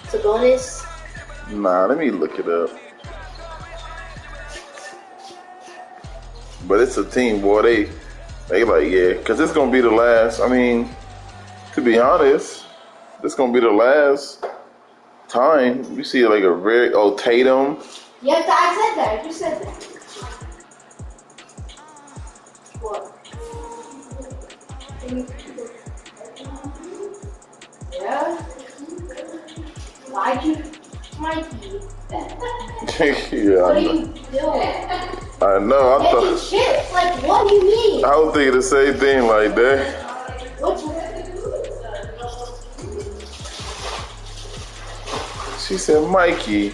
Sabonis. Nah, let me look it up. But it's a team, boy. They like, yeah, because it's gonna be the last. I mean, to be honest, this gonna be the last time you see like a very Tatum. Yep, I said that. I just said that. What? Yeah. Why'd you, Mikey? Yeah, What I are know. you doing? I know. I Making thought. chips? Like, what do you mean? I was thinking the same thing like that. What's She said, Mikey.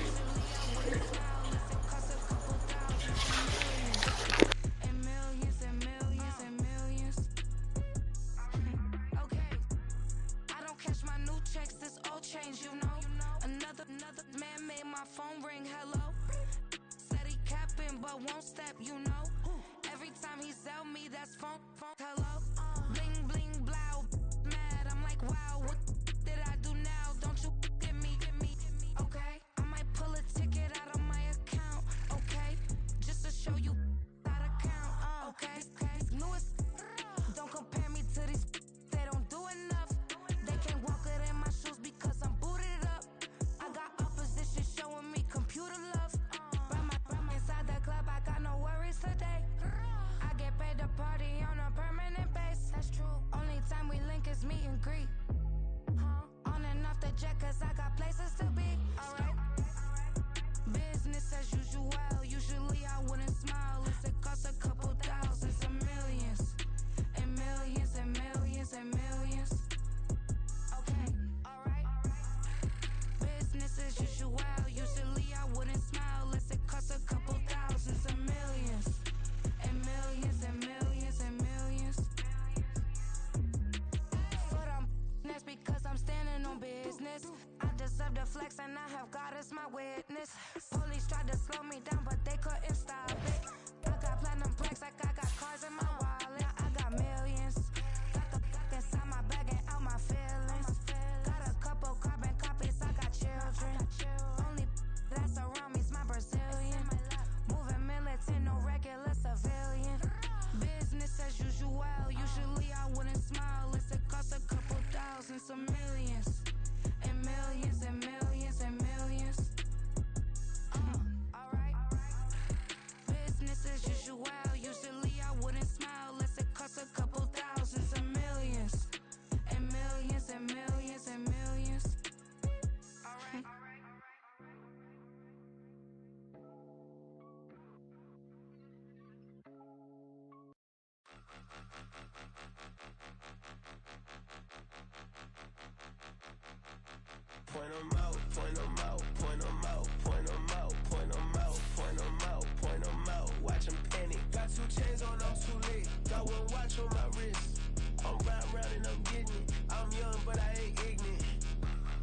Point 'em out, point 'em out, point 'em out, point 'em out, point 'em out, point 'em out, point 'em out. Watch 'em panic. Got 2 chains on, I'm too late. Got 1 watch on my wrist. I'm riding round and I'm getting it. I'm young, but I ain't ignorant.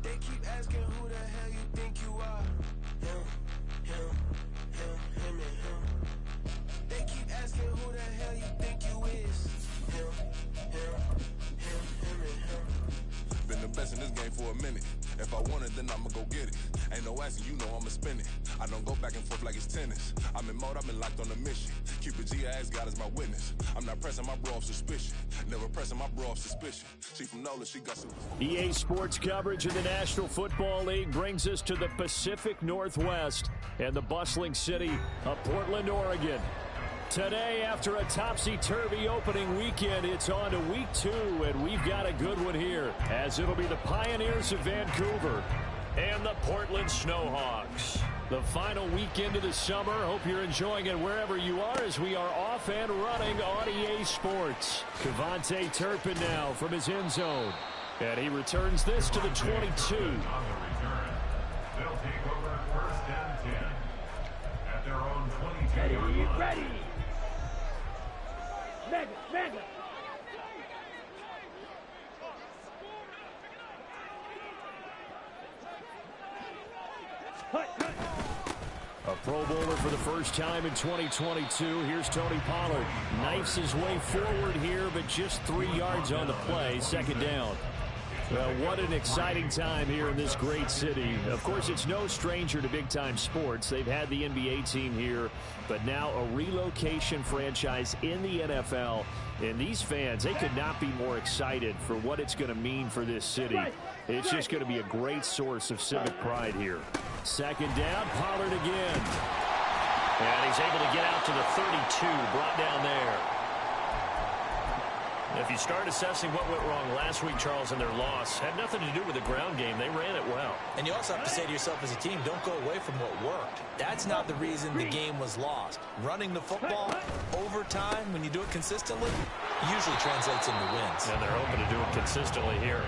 They keep asking who the hell you think you are. Him, him, him, and him. They keep asking who the hell you think you is. Him, and him. Been the best in this game for a minute. If I want it, then I'ma go get it. Ain't no asking, you know I'ma spin it. I don't go back and forth like it's tennis. I'm in mode, I've been locked on a mission. Keep it G, I ask God as my witness. I'm not pressing my bro off suspicion. Never pressing my bro off suspicion. She from NOLA, she got some. EA Sports coverage of the National Football League brings us to the Pacific Northwest and the bustling city of Portland, Oregon. Today, after a topsy-turvy opening weekend, it's on to week 2, and we've got a good one here, as it'll be the Pioneers of Vancouver and the Portland Snowhawks. The final weekend of the summer. Hope you're enjoying it wherever you are, as we are off and running on EA Sports. Kevontae Turpin now from his end zone, and he returns this to the 22. They'll take over 1st and 10 at their own 22-yard line. Ready. Mega. A Pro Bowler for the first time in 2022. Here's Tony Pollard. Knifes his way forward here, but just 3 yards on the play. 2nd down. Well, what an exciting time here in this great city. Of course, it's no stranger to big-time sports. They've had the NBA team here, but now a relocation franchise in the NFL. And these fans, they could not be more excited for what it's going to mean for this city. It's just going to be a great source of civic pride here. Second down, Pollard again. And he's able to get out to the 32, brought down there. If you start assessing what went wrong last week, Charles, in their loss, had nothing to do with the ground game. They ran it well. And you also have to say to yourself as a team, don't go away from what worked. That's not the reason the game was lost. Running the football, overtime, when you do it consistently, usually translates into wins. And they're hoping to do it consistently here.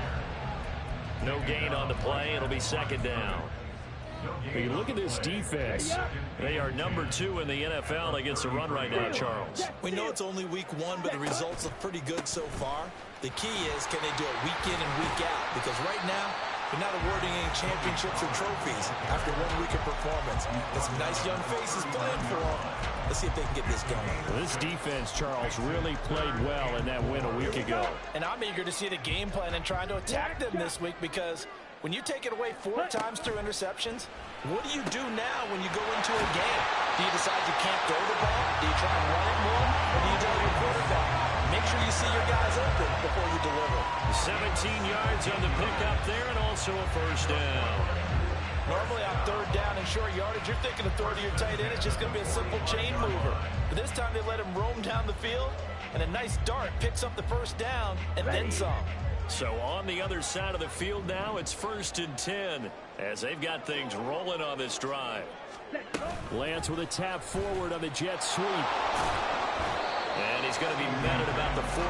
No gain on the play. It'll be second down. Hey, look at this defense. They are number 2 in the NFL against the run right now, Charles. We know it's only week 1, but the results look pretty good so far. The key is, can they do it week in and week out? Because right now, they're not awarding any championships or trophies after 1 week of performance. Got some nice young faces playing for them. Let's see if they can get this going. Well, this defense, Charles, really played well in that win a week ago. And I'm eager to see the game plan and trying to attack them this week, because when you take it away 4 times through interceptions, what do you do now when you go into a game? Do you decide you can't throw the ball? Do you try and run it more? Or do you tell your quarterback, make sure you see your guys open before you deliver? 17 yards on the pickup there, and also a first down. Normally on third down and short yardage, you're thinking of throw to your tight end. It's just going to be a simple chain mover. But this time they let him roam down the field, and a nice dart picks up the first down and then some. So on the other side of the field now, it's 1st and 10 as they've got things rolling on this drive. Lance with a tap forward on the jet sweep. And he's going to be met at about the 43.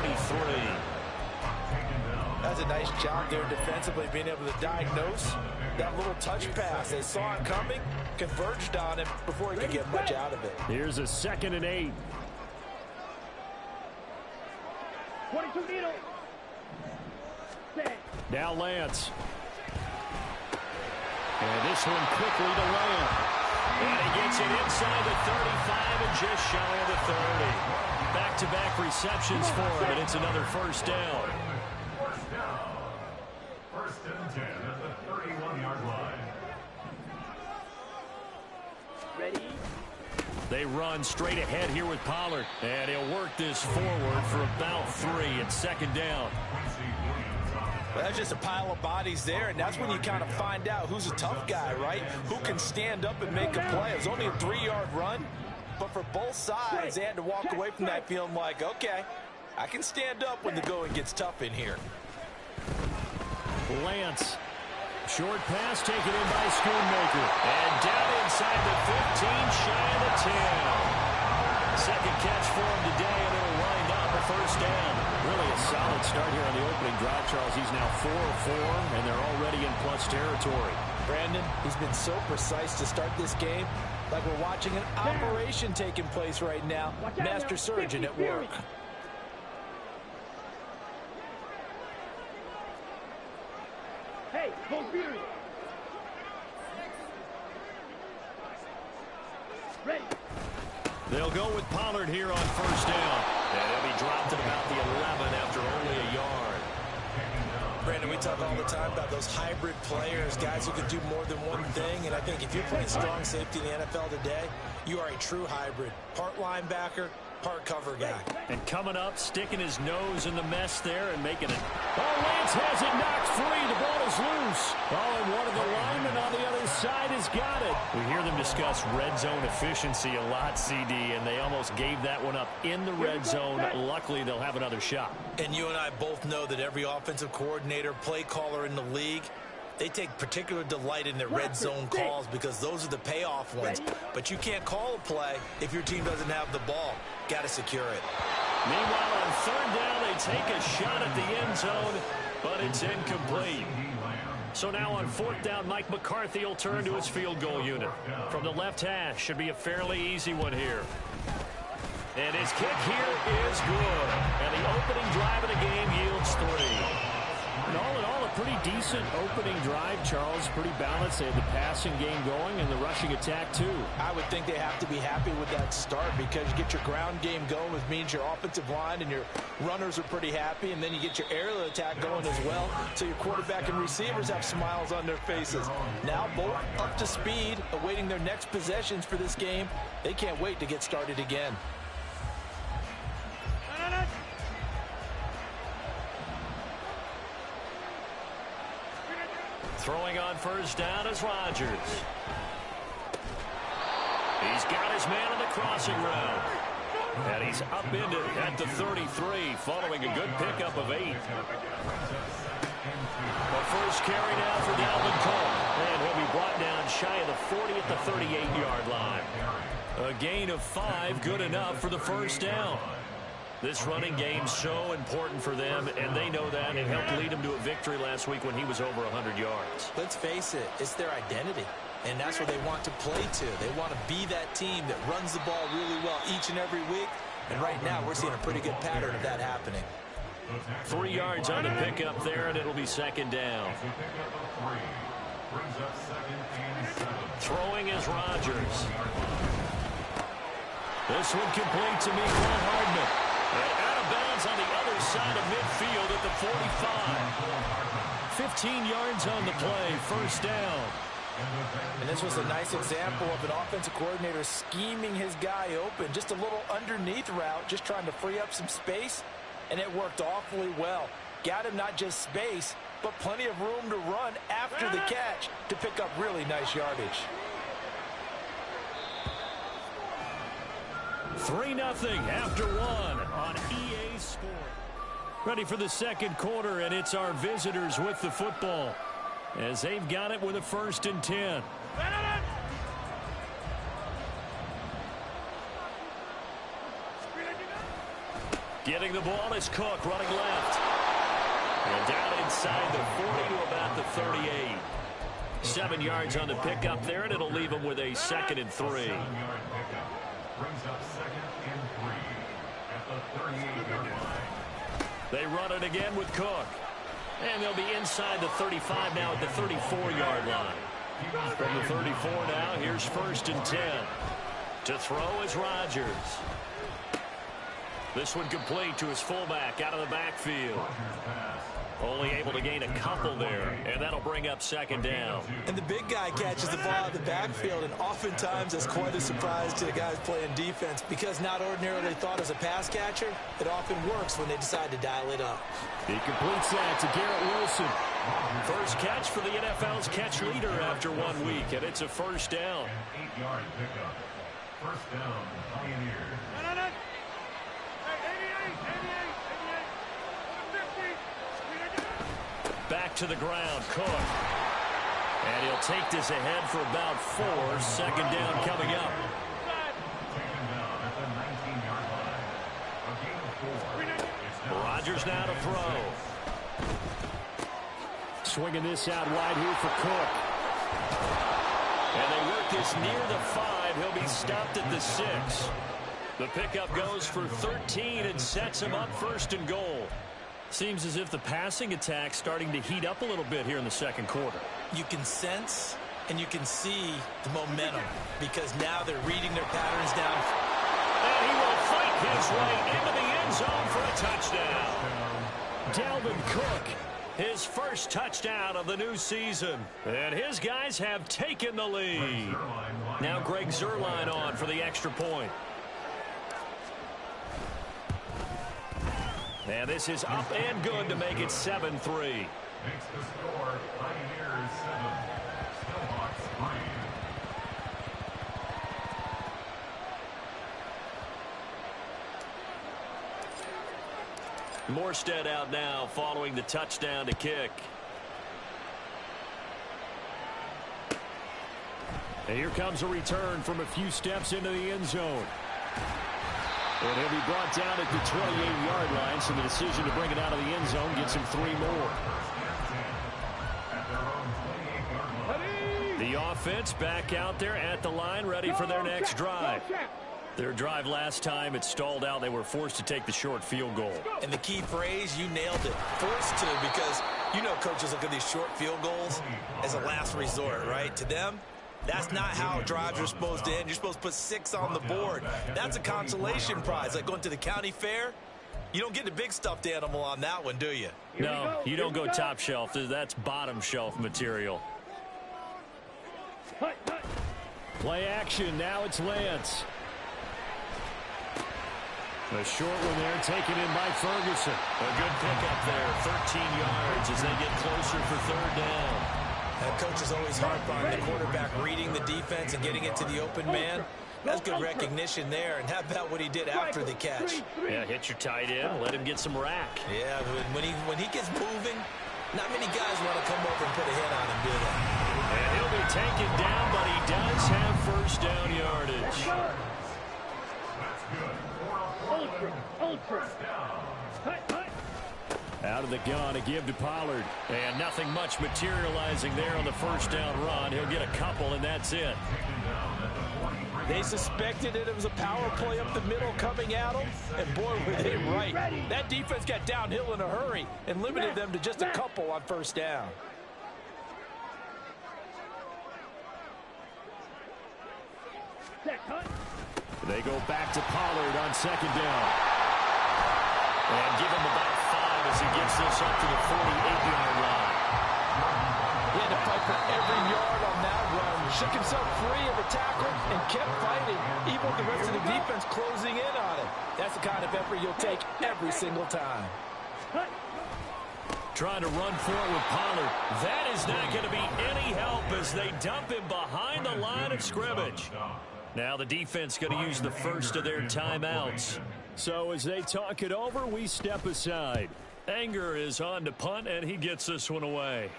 That's a nice job there defensively, being able to diagnose that little touch pass. They saw it coming, converged on him before he could get much out of it. Here's a 2nd and 8. 22 needle. Now Lance. And this one quickly to Lamb. And he gets it inside the 35 and just shy of the 30. Back-to-back receptions for him, and it's another first down. First down. 1st and 10 at the 31-yard line. Ready? They run straight ahead here with Pollard. And he'll work this forward for about 3. It's 2nd down. Well, that's just a pile of bodies there, and that's when you kind of find out who's a tough guy, right? Who can stand up and make a play. It was only a 3-yard run, but for both sides, they had to walk away from that feeling like, okay, I can stand up when the going gets tough in here. Lance. Short pass taken in by Schoonmaker. And down inside the 15, shy of the 10. Second catch for him today, and it'll wind up a first down. Really a solid start here on the opening drive, Charles. He's now 4 of 4, and they're already in plus territory. Brandon, he's been so precise to start this game, like we're watching an operation taking place right now. Master surgeon at work. Hey, go Fury. Ready. They'll go with Pollard here on first down. And he'll be dropped at about the 11 after only a yard. Brandon, we talk all the time about those hybrid players, guys who can do more than one thing. And I think if you're playing strong safety in the NFL today, you are a true hybrid. Part linebacker, part cover guy. And coming up, sticking his nose in the mess there and making it. Oh, Lance has it knocked free. The ball is loose. Oh, and one of the linemen on the other side has got it. We hear them discuss red zone efficiency a lot, CD, and they almost gave that one up in the red zone. Luckily, they'll have another shot. And you and I both know that every offensive coordinator, play caller in the league, they take particular delight in their red zone calls because those are the payoff ones. But you can't call a play if your team doesn't have the ball. Got to secure it. Meanwhile, on third down, they take a shot at the end zone, but it's incomplete. So now on 4th down, Mike McCarthy will turn to his field goal unit. From the left hash, should be a fairly easy one here. And his kick here is good. And the opening drive of the game yields 3. And all in all, a pretty decent opening drive, Charles. Pretty balanced. They had the passing game going and the rushing attack, too. I would think they have to be happy with that start because you get your ground game going, which means your offensive line and your runners are pretty happy, and then you get your aerial attack going as well, so your quarterback and receivers have smiles on their faces. Now both up to speed, awaiting their next possessions for this game. They can't wait to get started again. Throwing on first down is Rodgers. He's got his man on the crossing route. And he's up into at the 33 following a good pickup of 8. The first carry now for Dalvin Cook. And he'll be brought down shy of the 40 at the 38-yard line. A gain of 5, good enough for the first down. This running game's so important for them, and they know that. It helped lead them to a victory last week when he was over 100 yards. Let's face it, it's their identity, and that's what they want to play to. They want to be that team that runs the ball really well each and every week, and right now we're seeing a pretty good pattern of that happening. 3 yards on the pickup there, and it'll be second down. Throwing is Rodgers. This one complete to Mecole Hardman. And out of bounds on the other side of midfield at the 45. 15 yards on the play, first down. And this was a nice example of an offensive coordinator scheming his guy open. Just a little underneath route, just trying to free up some space, and it worked awfully well. Got him not just space, but plenty of room to run after the catch to pick up really nice yardage. 3-0 after 1 on EA Sport. Ready for the second quarter, and it's our visitors with the football as they've got it with a 1st and 10. Getting the ball is Cook running left. And down inside the 40 to about the 38. 7 yards on the pickup there, and it'll leave them with a 2nd and 3. Brings up 2nd and 3 at the 38-yard line. They run it again with Cook. And they'll be inside the 35 now at the 34-yard line. From the 34 now, here's 1st and 10. To throw is Rodgers. This one complete to his fullback out of the backfield. Only able to gain a couple there, and that'll bring up 2nd down. And the big guy catches the ball out of the backfield, and oftentimes that's quite a surprise to the guys playing defense because not ordinarily thought as a pass catcher, it often works when they decide to dial it up. He completes that to Garrett Wilson. First catch for the NFL's catch leader after 1 week, and it's a 1st down. An 8-yard pickup. First down, Pioneers. Back to the ground, Cook. And he'll take this ahead for about 4. 2nd down coming up. Taken down at the 19-yard line. A gain of 4. Rodgers now to throw. Swinging this out wide here for Cook. And they work this near the 5. He'll be stopped at the 6. The pickup goes for 13 and sets him up 1st and goal. Seems as if the passing attack's starting to heat up a little bit here in the second quarter. You can sense and you can see the momentum because now they're reading their patterns down. And he will fight his way into the end zone for a touchdown. Dalvin Cook, his first touchdown of the new season. And his guys have taken the lead. Now Greg Zuerlein on for the extra point. And this is up and good to make it 7-3. Makes the score Pioneers 7, Snowhawks 3. Morstead out now following the touchdown to kick. And here comes a return from a few steps into the end zone. And he'll be brought down at the 28-yard line, so the decision to bring it out of the end zone gets him 3 more. The offense back out there at the line, ready for their next drive. Their drive last time, it stalled out. They were forced to take the short field goal. And the key phrase, you nailed it. Forced to, because You know coaches look at these short field goals as a last resort, right? To them, that's not how drives are supposed to end. You're supposed to put 6 on the board. That's a consolation prize, like going to the county fair. You don't get the big stuffed animal on that one, do you? No, you don't go top shelf. That's bottom shelf material. Play action. Now it's Lance. A short one there taken in by Ferguson. A good pickup there. 13 yards as they get closer for third down. That coach is always harp on the quarterback reading the defense and getting it to the open man. That's good recognition there. And how about what he did after the catch? Yeah, hit your tight end. Let him get some rack. Yeah, when he gets moving, not many guys want to come over and put a hit on him, do they? And he'll be taken down, but he does have first down yardage. Ultra. Out of the gun, a give to Pollard. And nothing much materializing there on the first down run. He'll get a couple, and that's it. They suspected it was a power play up the middle coming at them, and boy, were they right. That defense got downhill in a hurry and limited them to just a couple on first down. They go back to Pollard on second down. And give him about 5 as he gets this up to the 48-yard line. He had to fight for every yard on that run. Shook himself free of the tackle and kept fighting, even with the rest of the defense closing in on him. That's the kind of effort you'll take every single time. Trying to run for it with Pollard. That is not going to be any help as they dump him behind the line of scrimmage. Now the defense going to use the first of their timeouts. So as they talk it over, we step aside. Anger is on to punt, and he gets this one away.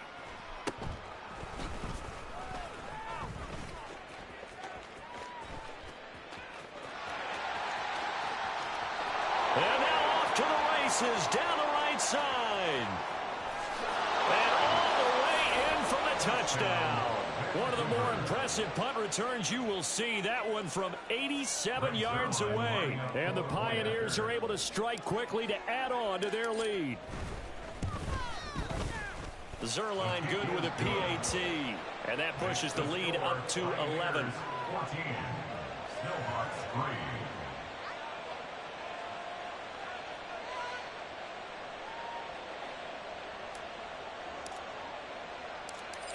And now off to the races down the right side. And all the way in for the touchdown. One of the more impressive punt returns you will see. That one from 87 yards away. And the Pioneers are able to strike quickly to add on to their lead. Zerline good with a PAT. And that pushes the lead up to 11. 14. Snowhawks 3.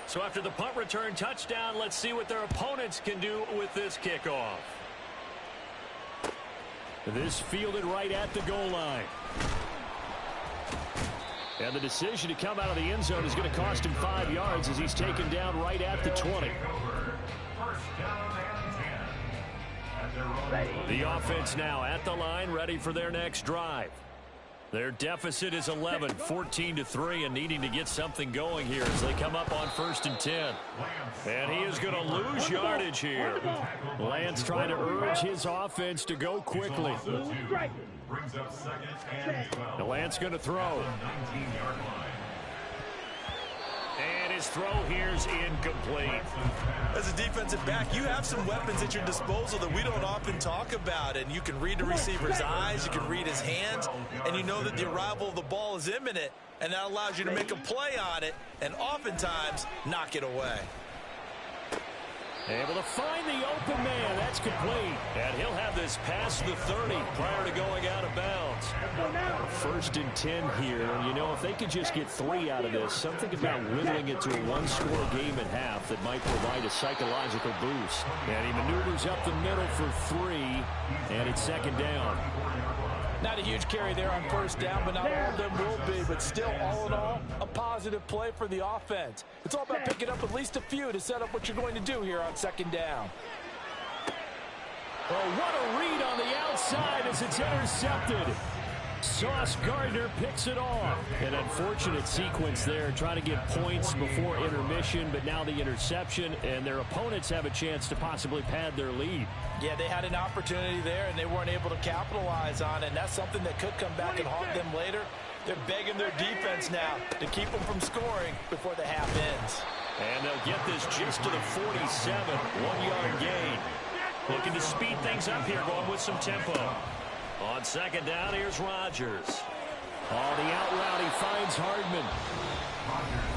So after the punt return touchdown, let's see what their opponents can do with this kickoff. This fielded right at the goal line. And the decision to come out of the end zone is going to cost him 5 yards as he's taken down right at the 20. First down and 10. The offense now at the line, ready for their next drive. Their deficit is 11, 14-3, and needing to get something going here as they come up on 1st and 10. And he is going to lose yardage here. Lance trying to urge his offense to go quickly. Brings up 2nd and 12. The Lance going to throw. 19-yard line. And his throw here is incomplete. As a defensive back, you have some weapons at your disposal that we don't often talk about. And you can read the receiver's eyes, you can read his hands, and you know that the arrival of the ball is imminent. And that allows you to make a play on it and oftentimes knock it away. Able to find the open man. That's complete. And he'll have this past the 30 prior to going out of bounds. 1st and 10 here. And, you know, if they could just get 3 out of this, something about whittling it to a one-score game at half that might provide a psychological boost. And he maneuvers up the middle for 3, and it's 2nd down. Not a huge carry there on 1st down, but not all of them will be. But still, all in all, a positive play for the offense. It's all about picking up at least a few to set up what you're going to do here on 2nd down. Oh, what a read on the outside as it's intercepted. Sauce Gardner picks it off. An unfortunate sequence there, trying to get points before intermission, but now the interception, and their opponents have a chance to possibly pad their lead. Yeah, they had an opportunity there, and they weren't able to capitalize on it, and that's something that could come back and haunt them later. They're begging their defense now to keep them from scoring before the half ends. And they'll get this just to the 47, 1-yard gain. Looking to speed things up here, going with some tempo. On 2nd down, here's Rodgers. On the out route, he finds Hardman.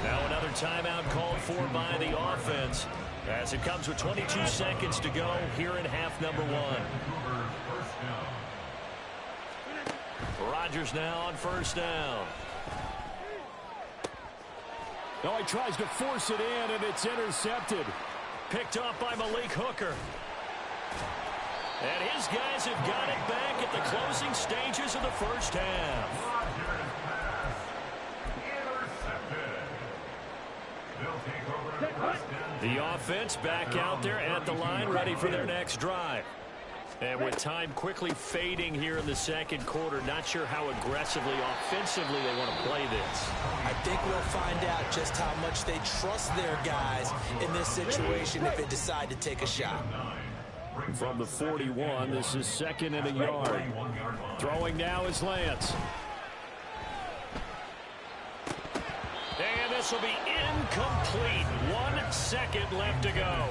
Now another timeout called for by the offense as it comes with 22 seconds to go here in half number one. Rodgers now on first down. Oh, he tries to force it in, and it's intercepted. Picked off by Malik Hooker. And his guys have got it back at the closing stages of the first half. The offense back out there at the line, ready for their next drive. And with time quickly fading here in the second quarter, not sure how aggressively, offensively they want to play this. I think we'll find out just how much they trust their guys in this situation if they decide to take a shot. From the 41, this is 2nd and a yard. Throwing now is Lance. And this will be incomplete. 1 second left to go.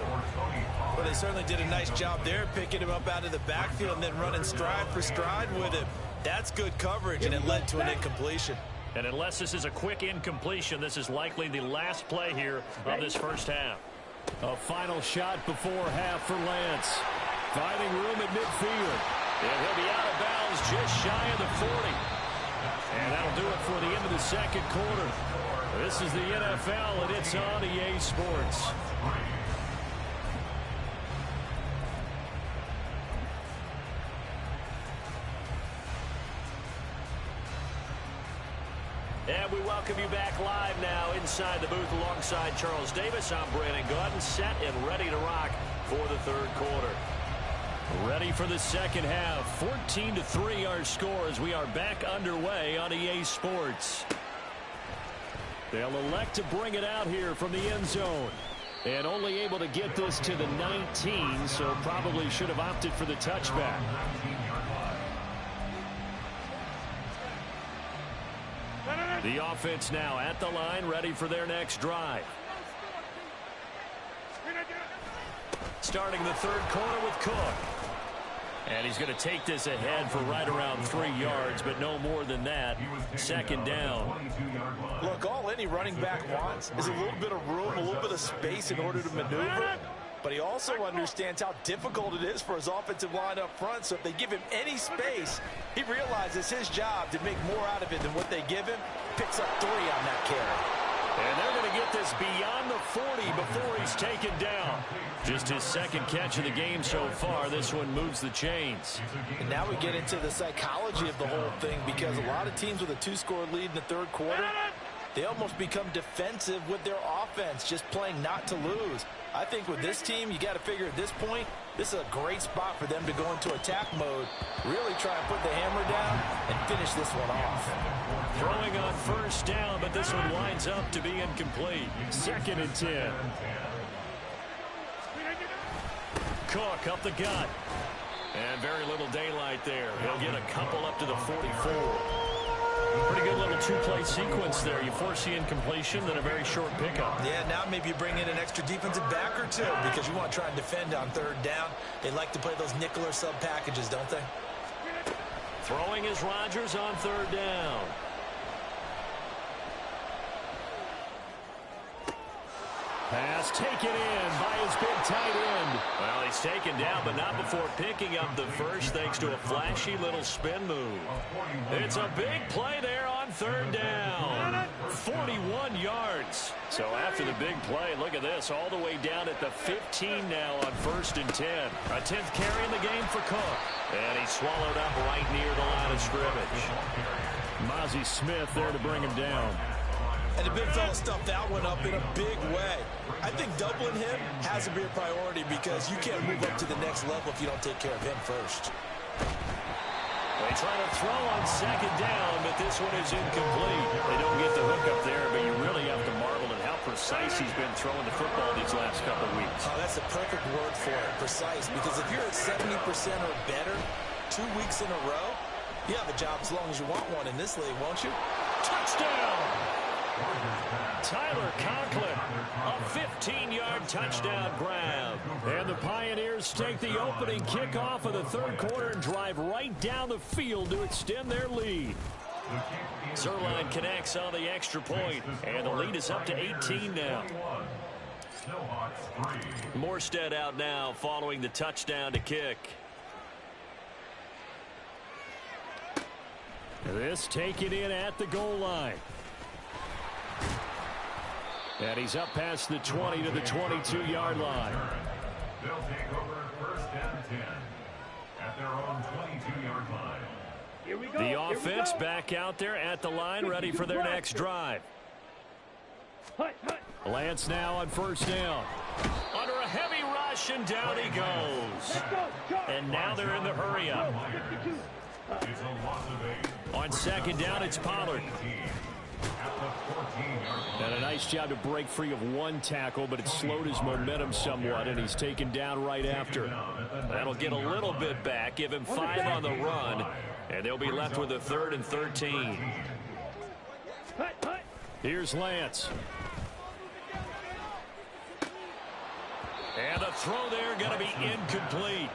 Well, they certainly did a nice job there, picking him up out of the backfield and then running stride for stride with him. That's good coverage, and it led to an incompletion. And unless this is a quick incompletion, this is likely the last play here of this first half. A final shot before half for Lance. Finding room at midfield. And he'll be out of bounds just shy of the 40. And that'll do it for the end of the second quarter. This is the NFL, and it's on EA Sports. And we welcome you back live now inside the booth alongside Charles Davis. I'm Brandon Gaudin, set and ready to rock for the third quarter. Ready for the second half. 14-3 our score as we are back underway on EA Sports. They'll elect to bring it out here from the end zone. And only able to get this to the 19, so probably should have opted for the touchback. The offense now at the line, ready for their next drive. Starting the third quarter with Cook. And he's going to take this ahead for right around 3 yards, but no more than that. Second down. Look, all any running back wants is a little bit of room, a little bit of space in order to maneuver. But he also understands how difficult it is for his offensive line up front. So if they give him any space, he realizes his job to make more out of it than what they give him. Picks up 3 on that carry. And they're going to get this beyond the 40 before he's taken down. Just his second catch of the game so far. This one moves the chains. And now we get into the psychology of the whole thing, because a lot of teams with a 2-score lead in the third quarter, they almost become defensive with their offense, just playing not to lose. I think with this team, you got to figure at this point, this is a great spot for them to go into attack mode, really try and put the hammer down and finish this one off. Throwing on first down, but this one winds up to be incomplete. 2nd and 10. Cook up the gut. And very little daylight there. He'll get a couple up to the 44. Pretty good little 2-play sequence there. You force the incompletion, then a very short pickup. Yeah, now maybe you bring in an extra defensive back or two because you want to try and defend on third down. They like to play those nickel or sub packages, don't they? Throwing is Rodgers on third down. Pass taken in by his big tight end. Well, he's taken down, but not before picking up the first, thanks to a flashy little spin move. It's a big play there on third down. 41 yards. So after the big play, look at this, all the way down at the 15 now on 1st and 10. A 10th carry in the game for Cook. And he's swallowed up right near the line of scrimmage. Mozzie Smith there to bring him down. And the big fella stuffed that one up in a big way. I think doubling him has to be a priority because you can't move up to the next level if you don't take care of him first. They try to throw on second down, but this one is incomplete. They don't get the hook up there, but you really have to marvel at how precise he's been throwing the football these last couple of weeks. Oh, that's the perfect word for it, precise, because if you're at 70% or better 2 weeks in a row, you have a job as long as you want one in this league, won't you? Touchdown! Tyler Conklin, a 15-yard touchdown grab. And the Pioneers take the opening kickoff of the third quarter and drive right down the field to extend their lead. Zerline connects on the extra point, and the lead is up to 18 now. Morstead out now following the touchdown to kick. This taken in at the goal line. And he's up past the 20 to the 22-yard line. They'll take over first and 10 at their own 22-yard line. Here we go. The offense back out there at the line, ready for their next drive. Lance now on first down. Under a heavy rush, and down he goes. And now they're in the hurry-up. It's a loss of 8. On second down, it's Pollard. And a nice job to break free of one tackle, but it slowed his momentum somewhat, and he's taken down right after. That'll get a little bit back, give him 5 on the run, and they'll be left with a 3rd and 13. Here's Lance. And the throw there going to be incomplete.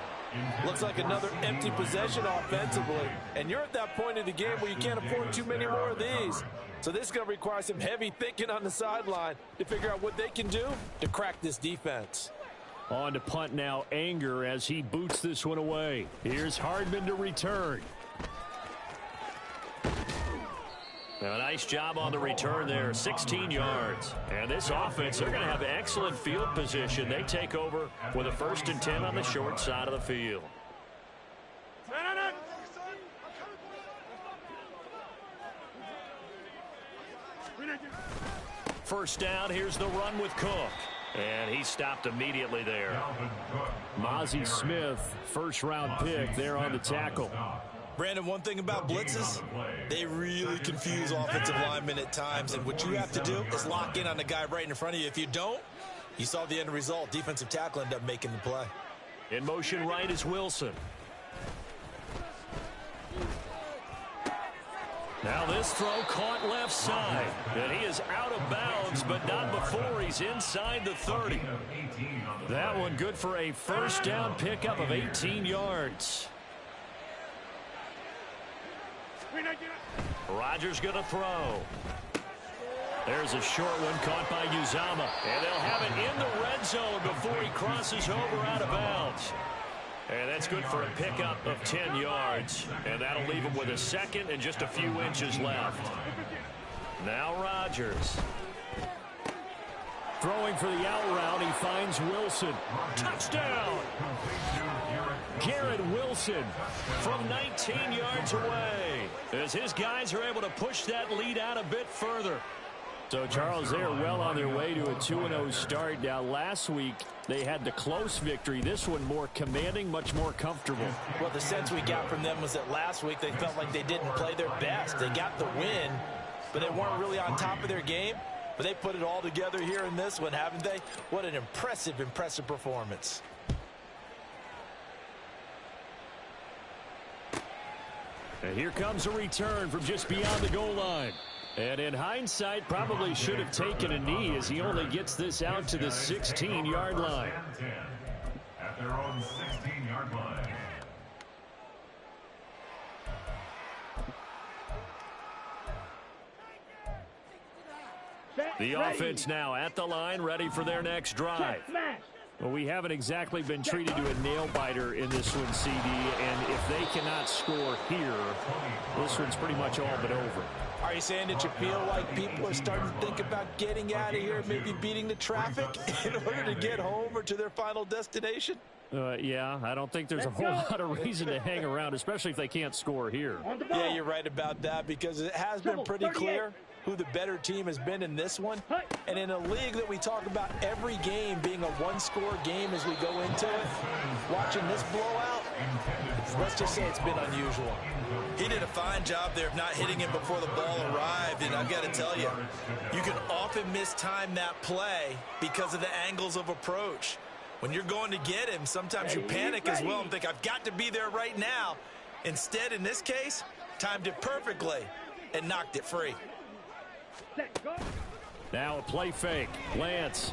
Looks like another empty possession offensively. And you're at that point in the game where you can't afford too many more of these. So this is going to require some heavy thinking on the sideline to figure out what they can do to crack this defense. On to punt now, Anger, as he boots this one away. Here's Hardman to return. A nice job on the return there, 16 yards. And this offense, they're going to have excellent field position. They take over with a 1st and 10 on the short side of the field. First down, here's the run with Cook. And he stopped immediately there. Mozzie Smith, first-round pick there on the tackle. Brandon, one thing about blitzes, they really confuse offensive linemen at times, and what you have to do is lock in on the guy right in front of you. If you don't, you saw the end result. Defensive tackle ended up making the play. In motion right is Wilson. Now this throw caught left side, and he is out of bounds, but not before he's inside the 30. That one good for a first down pickup of 18 yards. Rodgers going to throw. There's a short one caught by Uzama. And they'll have it in the red zone before he crosses over out of bounds. And that's good for a pickup of 10 yards. And that'll leave him with a 2nd and just a few inches left. Now Rodgers. Throwing for the out route, he finds Wilson. Touchdown! Garrett Wilson from 19 yards away, as his guys are able to push that lead out a bit further. So, Charles, they are well on their way to a 2-0 start. Now, last week, they had the close victory. This one more commanding, much more comfortable. Well, the sense we got from them was that last week they felt like they didn't play their best. They got the win, but they weren't really on top of their game. But they put it all together here in this one, haven't they? What an impressive, impressive performance. And here comes a return from just beyond the goal line. And in hindsight, probably should have taken a knee as he only gets this out to the 16-yard line. At their own 16-yard line. The offense now at the line, ready for their next drive. Well, we haven't exactly been treated to a nail-biter in this one, CD, and if they cannot score here, this one's pretty much all but over. Are you saying that you feel like people are starting to think about getting out of here, maybe beating the traffic in order to get home or to their final destination? Yeah, I don't think there's a whole lot of reason to hang around, especially if they can't score here. Yeah, you're right about that, because it has been pretty clear who the better team has been in this one. And in a league that we talk about every game being a one-score game as we go into it, watching this blowout, let's just say it's been unusual. He did a fine job there of not hitting him before the ball arrived, and I've got to tell you, you can often mistime that play because of the angles of approach. When you're going to get him, sometimes you panic as well and think, I've got to be there right now. Instead, in this case, timed it perfectly and knocked it free. Now a play fake. Lance.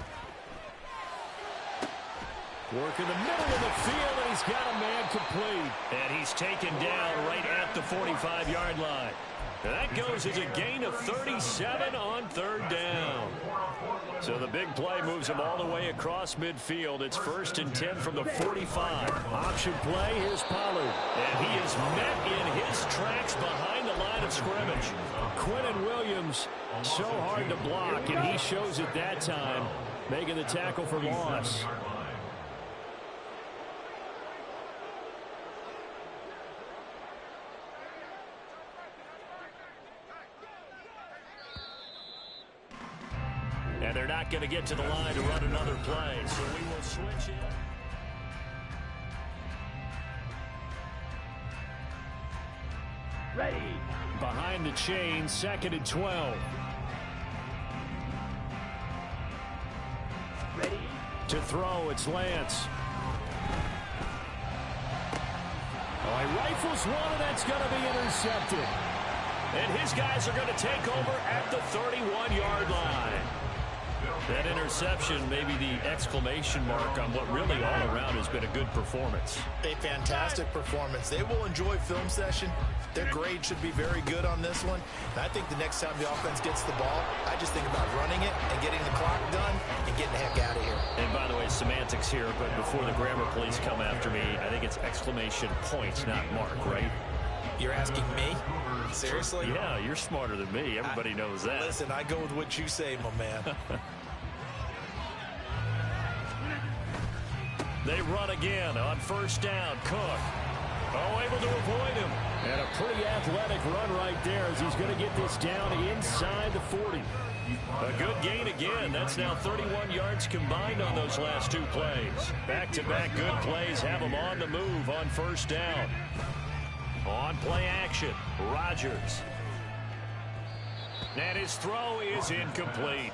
Working the middle of the field, and he's got a man complete. And he's taken down right at the 45-yard line. And that goes as a gain of 37 on third down. So the big play moves him all the way across midfield. It's 1st and 10 from the 45. Option play, here's Pollard. And he is met in his tracks behind the line of scrimmage. Quinnen Williams, so hard to block, and he shows it that time, making the tackle for loss. And they're not going to get to the line to run another play, so we will switch in. Ready. Behind the chain, 2nd and 12. Ready. To throw, it's Lance. Oh, he rifles one, and that's going to be intercepted. And his guys are going to take over at the 31-yard line. That interception, maybe the exclamation mark on what really all around has been a good performance. A fantastic performance. They will enjoy film session. Their grade should be very good on this one. And I think the next time the offense gets the ball, I just think about running it and getting the clock done and getting the heck out of here. And by the way, semantics here, but before the grammar police come after me, I think it's exclamation point, not mark, right? You're asking me? Seriously? Yeah, you're smarter than me. Everybody knows that. Listen, I go with what you say, my man. They run again on 1st down. Cook. Oh, able to avoid him. And a pretty athletic run right there as he's going to get this down inside the 40. A good gain again. That's now 31 yards combined on those last 2 plays. Back-to-back good plays have them on the move on 1st down. On play action, Rodgers. And his throw is incomplete.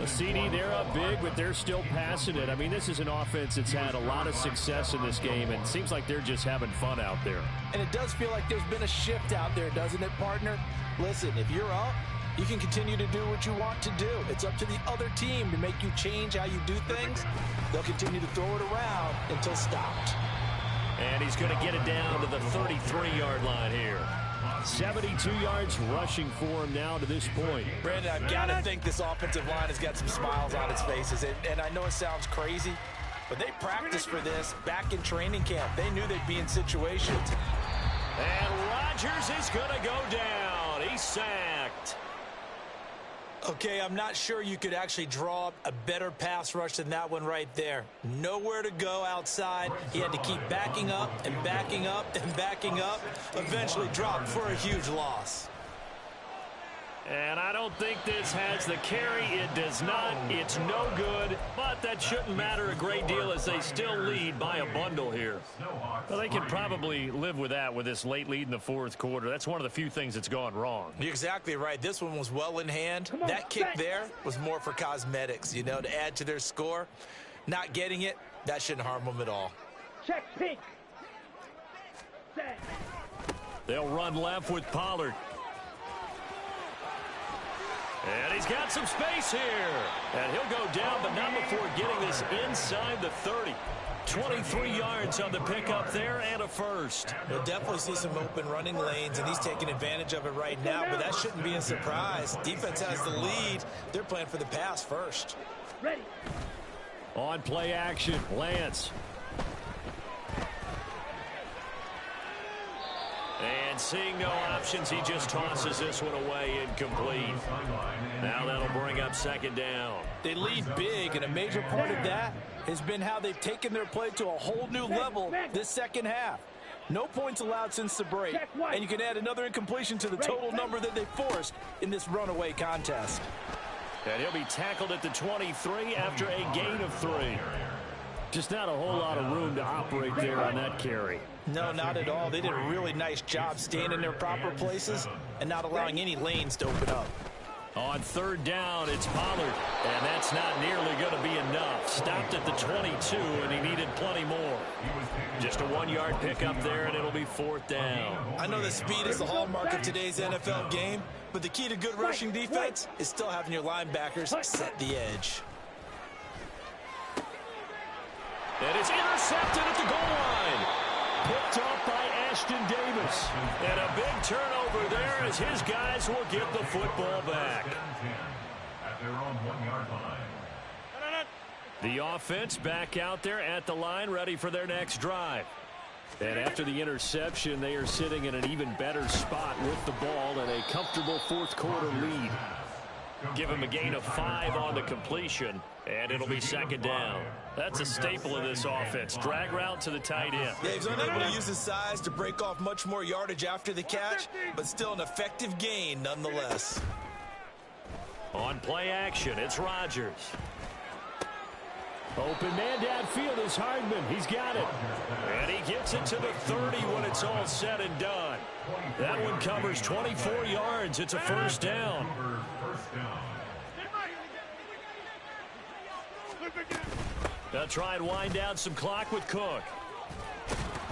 The CD, they're up big, but they're still passing it. I mean, this is an offense that's had a lot of success in this game, and it seems like they're just having fun out there. And it does feel like there's been a shift out there, doesn't it, partner? Listen, if you're up, you can continue to do what you want to do. It's up to the other team to make you change how you do things. They'll continue to throw it around until stopped. And he's going to get it down to the 33-yard line here. 72 yards rushing for him now to this point. Brandon, I've got to think this offensive line has got some smiles on its faces. And I know it sounds crazy, but they practiced for this back in training camp. They knew they'd be in situations. And Rodgers is going to go down. He's sacked. Okay, I'm not sure you could actually draw up a better pass rush than that one right there. Nowhere to go outside. He had to keep backing up and backing up and backing up. Eventually dropped for a huge loss. And I don't think this has the carry. It does not. It's no good. But that shouldn't matter a great deal as they still lead by a bundle here. Well, they can probably live with that with this late lead in the 4th quarter. That's one of the few things that's gone wrong. You're exactly right. This one was well in hand. That kick there was more for cosmetics, you know, to add to their score. Not getting it, that shouldn't harm them at all. Check pink. Set. They'll run left with Pollard. And he's got some space here. And he'll go down, but not before getting this inside the 30. 23 yards on the pickup there and a first. We'll definitely see some open running lanes, and he's taking advantage of it right now, but that shouldn't be a surprise. Defense has the lead. They're playing for the pass first. Ready. On play action, Lance. And seeing no options, he just tosses this one away incomplete. Now that'll bring up 2nd down. They lead big, and a major part of that has been how they've taken their play to a whole new level this second half. No points allowed since the break, and you can add another incompletion to the total number that they forced in this runaway contest. And he'll be tackled at the 23 after a gain of 3. Just not a whole lot of room to operate there on that carry. No, not at all. They did a really nice job staying in their proper places and not allowing any lanes to open up. On 3rd down, it's Pollard, and that's not nearly going to be enough. Stopped at the 22, and he needed plenty more. Just a 1-yard pickup there, and it'll be 4th down. I know that speed is the hallmark of today's NFL game, but the key to good rushing defense is still having your linebackers set the edge. And it's intercepted at the goal line. picked off by Ashton Davis. And a big turnover there as his guys will get the football back. At their own 1-yard line. The offense back out there at the line, ready for their next drive. And after the interception, they are sitting in an even better spot with the ball and a comfortable fourth-quarter lead. Give him a gain of 5 on the completion, and it'll be second down. That's a staple of this offense. Drag route to the tight end. Yeah, he's unable to use his size to break off much more yardage after the catch, but still an effective gain nonetheless. On play action, it's Rodgers. Open man downfield is Hardman. He's got it. And he gets it to the 30 when it's all said and done. That one covers 24 yards. It's a first down. They'll try and wind down some clock with Cook.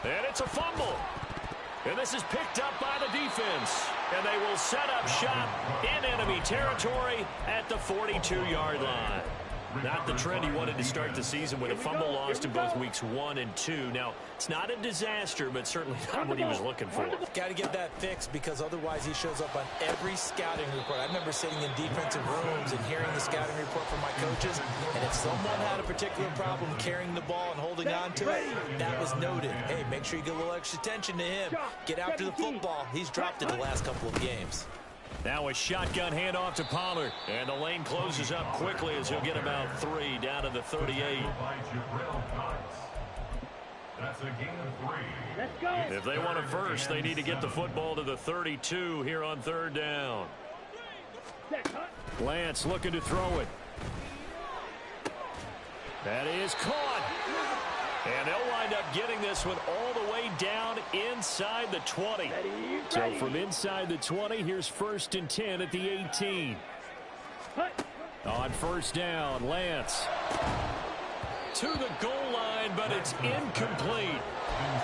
And it's a fumble. And this is picked up by the defense. And they will set up shop in enemy territory at the 42-yard line. Not the trend he wanted to start the season with a fumble lost in both weeks 1 and 2. Now, it's not a disaster, but certainly not what he was looking for. Got to get that fixed because otherwise he shows up on every scouting report. I remember sitting in defensive rooms and hearing the scouting report from my coaches, and if someone had a particular problem carrying the ball and holding on to it, that was noted. Hey, make sure you get a little extra attention to him. Get after the football. He's dropped it the last couple of games. Now a shotgun handoff to Pollard. And the lane closes up quickly as he'll get about 3 down to the 38. That's a gain of 3. Let's go. If they want a first, they need to get the football to the 32 here on third down. Lance looking to throw it. That is caught. And they'll wind up getting this one all the way down inside the 20. So from inside the 20, here's 1st and 10 at the 18. On first down, Lance to the goal line, but it's incomplete.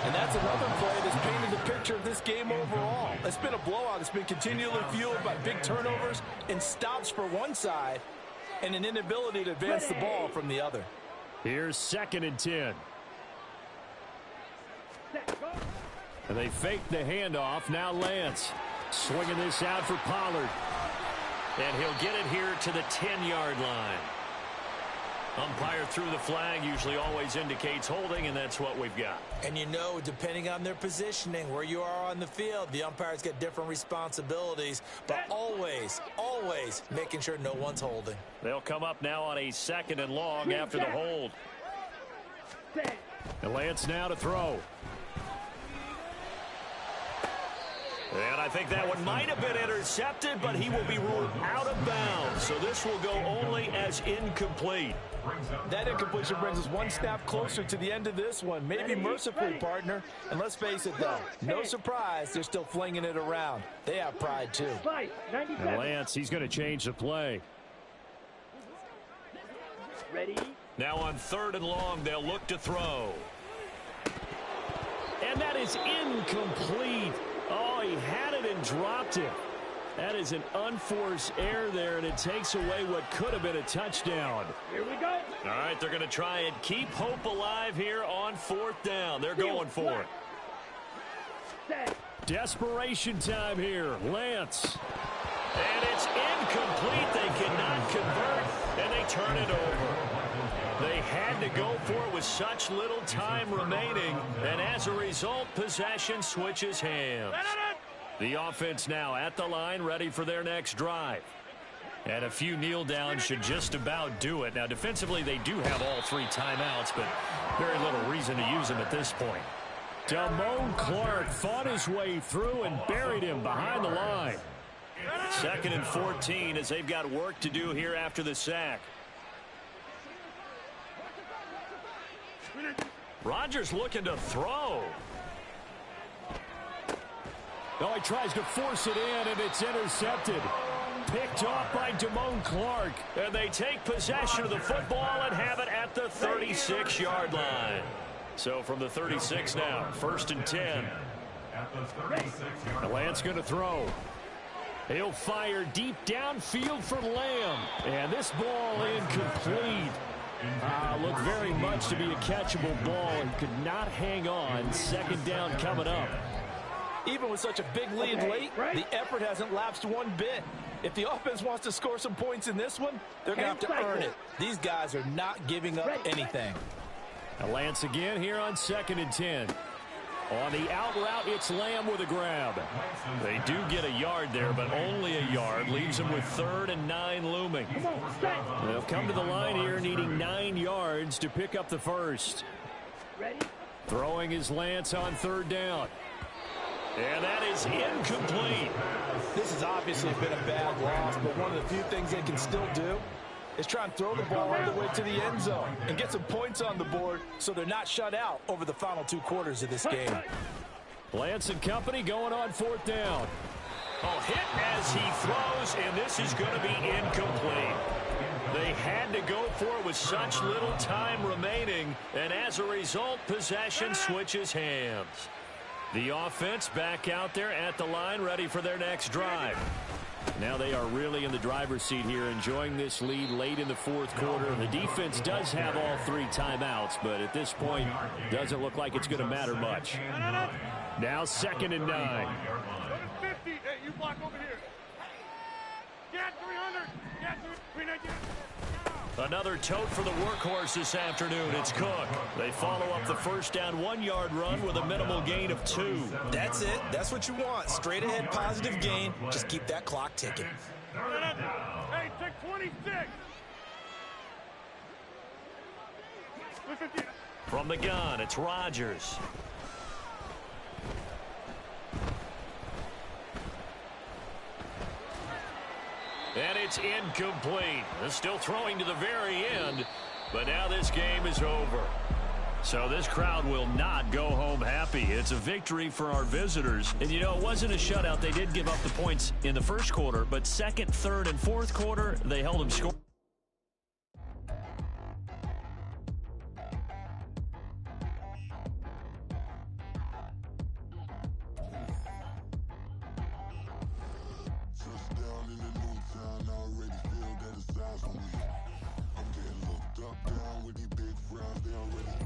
And that's another play that's painted the picture of this game overall. It's been a blowout. It's been continually fueled by big turnovers and stops for one side and an inability to advance the ball from the other. Here's 2nd and 10. And they fake the handoff. Now Lance swinging this out for Pollard. And he'll get it here to the 10-yard line. Umpire threw the flag, usually always indicates holding, and that's what we've got. And you know, depending on their positioning, where you are on the field, the umpires get different responsibilities, but always, always making sure no one's holding. They'll come up now on a 2nd and long after the hold. And Lance now to throw. And I think that one might have been intercepted, but he will be ruled out of bounds. So this will go only as incomplete. That incompletion brings us one step closer to the end of this one. Maybe mercifully, partner. And let's face it, though, no surprise, they're still flinging it around. They have pride, too. And Lance, he's going to change the play. Ready? Now on 3rd and long, they'll look to throw. And that is incomplete. Oh, he had it and dropped it. That is an unforced error there, and it takes away what could have been a touchdown. Here we go. All right, they're going to try and keep hope alive here on 4th down. They're going for it. Desperation time here. Lance. And it's incomplete. They cannot convert, and they turn it over. They had to go for it with such little time remaining, and as a result, possession switches hands. The offense now at the line, ready for their next drive. And a few kneel downs should just about do it. Now, defensively, they do have all 3 timeouts, but very little reason to use them at this point. Damone Clark fought his way through and buried him behind the line. 2nd and 14 as they've got work to do here after the sack. Rodgers looking to throw. No, he tries to force it in, and it's intercepted. Picked off by Damone Clark. And they take possession of the football and have it at the 36-yard line. So from the 36 now, 1st and 10. Lance going to throw. He'll fire deep downfield for Lamb. And this ball incomplete. Looked very much to be a catchable ball and could not hang on. Second down coming up. Even with such a big lead late, the effort hasn't lapsed one bit. If the offense wants to score some points in this one, they're going to have to earn it. These guys are not giving up anything. A Lance again here on 2nd and 10. On the out route, it's Lamb with a grab. They do get a yard there, but only a yard. Leaves them with 3rd and 9 looming. They'll come to the line here needing 9 yards to pick up the first. Throwing is Lance on 3rd down. And that is incomplete. This has obviously been a bad loss, but one of the few things they can still do is try and throw the ball all the way to the end zone and get some points on the board so they're not shut out over the final 2 quarters of this game. Lance and company going on 4th down. Oh, hit as he throws, and this is going to be incomplete. They had to go for it with such little time remaining, and as a result, possession switches hands. The offense back out there at the line, ready for their next drive. Now they are really in the driver's seat here, enjoying this lead late in the 4th quarter. The defense does have all 3 timeouts, but at this point, doesn't look like it's going to matter much. Now 2nd and 9. Go to 50. Hey, you block over here. Get 300. Get 390. Another tote for the workhorse this afternoon. It's Cook. They follow up the first down 1-yard run with a minimal gain of 2. That's it. That's what you want. Straight ahead positive gain. Just keep that clock ticking. Hey, take 26. Listen to you. From the gun, it's Rodgers. And it's incomplete. They're still throwing to the very end, but now this game is over. So this crowd will not go home happy. It's a victory for our visitors. And, you know, it wasn't a shutout. They did give up the points in the 1st quarter, but 2nd, 3rd, and 4th quarter, they held them score. I'm getting looked up, down with these big frowns, they already